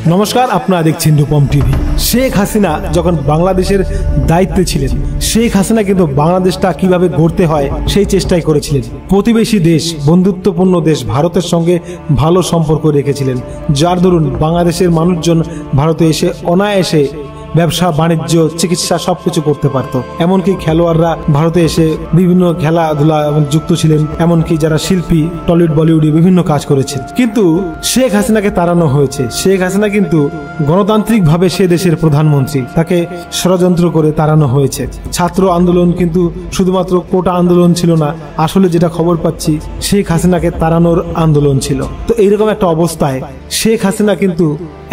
নমস্কার, আপনারা দেখছেন রূপম টিভি। শেখ হাসিনা যখন বাংলাদেশের দায়িত্বে ছিলেন, শেখ হাসিনা কিন্তু বাংলাদেশটা কিভাবে গড়তে হয় সেই চেষ্টাই করেছিলেন। প্রতিবেশী দেশ, বন্ধুত্বপূর্ণ দেশ ভারতের সঙ্গে ভালো সম্পর্ক রেখেছিলেন, যার দরুন বাংলাদেশের মানুষজন ভারতে এসে অনায়াসে ব্যবসা, বাণিজ্য, চিকিৎসা সবকিছু করতে পারত। এমনকি খেলোয়াড়রা ভারতে এসে বিভিন্ন খেলাধুলা যুক্ত ছিলেন, এমনকি যারা শিল্পী টলিউড বলিউডে বিভিন্ন কাজ করেছেন। কিন্তু শেখ হাসিনাকে তাড়ানো হয়েছে। শেখ হাসিনা কিন্তু গণতান্ত্রিক ভাবে সে দেশের প্রধানমন্ত্রী, তাকে ষড়যন্ত্র করে তাড়ানো হয়েছে। ছাত্র আন্দোলন কিন্তু শুধুমাত্র কোটা আন্দোলন ছিল না, আসলে যেটা খবর পাচ্ছি শেখ হাসিনাকে তাড়ানোর আন্দোলন ছিল। তো এইরকম একটা অবস্থায় শেখ হাসিনা কিন্তু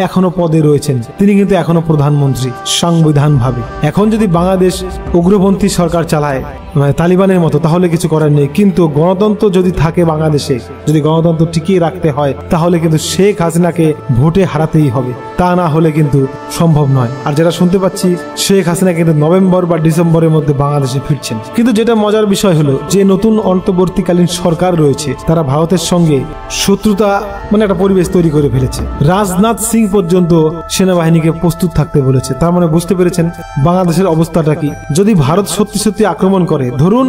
এখনো পদে রয়েছেন, তিনি কিন্তু এখনো প্রধানমন্ত্রী সংবিধান ভাবে। এখন যদি বাংলাদেশ উগ্রপন্থী সরকার চালায় তালিবানের মতো, তাহলে কিছু করার নেই। কিন্তু গণতন্ত্র যদি থাকে বাংলাদেশে, যদি গণতন্ত্র টিকিয়ে রাখতে হয়, তাহলে কিন্তু শেখ হাসিনাকে ভোটে হারাতেই হবে, তা না হলে কিন্তু সম্ভব নয়। আর যেটা শুনতে পাচ্ছি, শেখ হাসিনা কিন্তু নভেম্বর বা ডিসেম্বরের মধ্যে বাংলাদেশে ফিরছেন। কিন্তু যেটা মজার বিষয় হলো যে নতুন অন্তর্বর্তীকালীন সরকার রয়েছে, তারা ভারতের সঙ্গে শত্রুতা একটা পরিবেশ তৈরি করে ফেলেছে। রাজনাথ সিং পর্যন্ত সেনাবাহিনীকে প্রস্তুত থাকতে বলেছে। তার মানে বুঝতে পেরেছেন বাংলাদেশের অবস্থাটা কি। যদি ভারত সত্যি সত্যি আক্রমণ করে,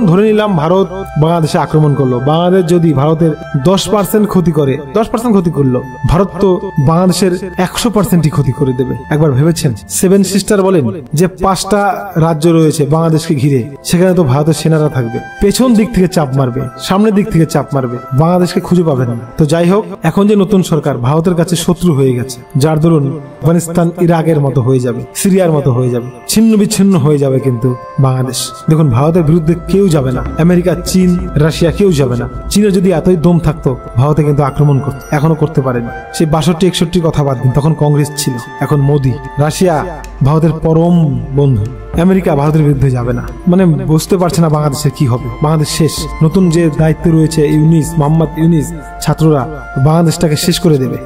ধরে নিলাম ভারত বাংলাদেশে আক্রমণ করলো, বাংলাদেশ যদি ভারতের 10% ক্ষতি করে, 10% ক্ষতি করলো, ভারত তো বাংলাদেশের 100%ই ক্ষতি করে দেবে। একবার ভেবেছেন, সেভেন সিস্টার বলেন যে 5টা রাজ্য রয়েছে বাংলাদেশকে ঘিরে, সেখানে তো ভারতের সেনারা থাকবে, পেছন দিক থেকে চাপ মারবে, সামনের দিক থেকে চাপ মারবে, বাংলাদেশকে খুঁজে পাবে না। তো যাই হোক, এখন যে নতুন সরকার ভারতের কাছে শত্রু হয়ে গেছে, যার দরুন আফগানিস্তান ইরাকের মতো হয়ে যাবে, সিরিয়ার মতো হয়ে যাবে, ছিন্ন বিচ্ছিন্ন হয়ে যাবে। কিন্তু বাংলাদেশ দেখুন, ভারতের বিরুদ্ধে কেউ যাবে না, আমেরিকা, চীন, রাশিয়া কেউ যাবে না। চীনের যদি এতই দম থাকতো, ভারতে কিন্তু আক্রমণ করতো, এখনো করতে পারেনি। সেই 62-61 কথা বাদ দিন, তখন কংগ্রেস ছিল, এখন মোদি। রাশিয়া ভারতের পরম বন্ধু, আমেরিকা ভারতের বিরুদ্ধে যাবে না। বুঝতে পারছে না বাংলাদেশের কি হবে। বাংলাদেশ শেষ। নতুন যে দায়িত্ব রয়েছে মোহাম্মদ ইউনিস, ছাত্ররা বাংলাদেশটাকে শেষ করে দেবে।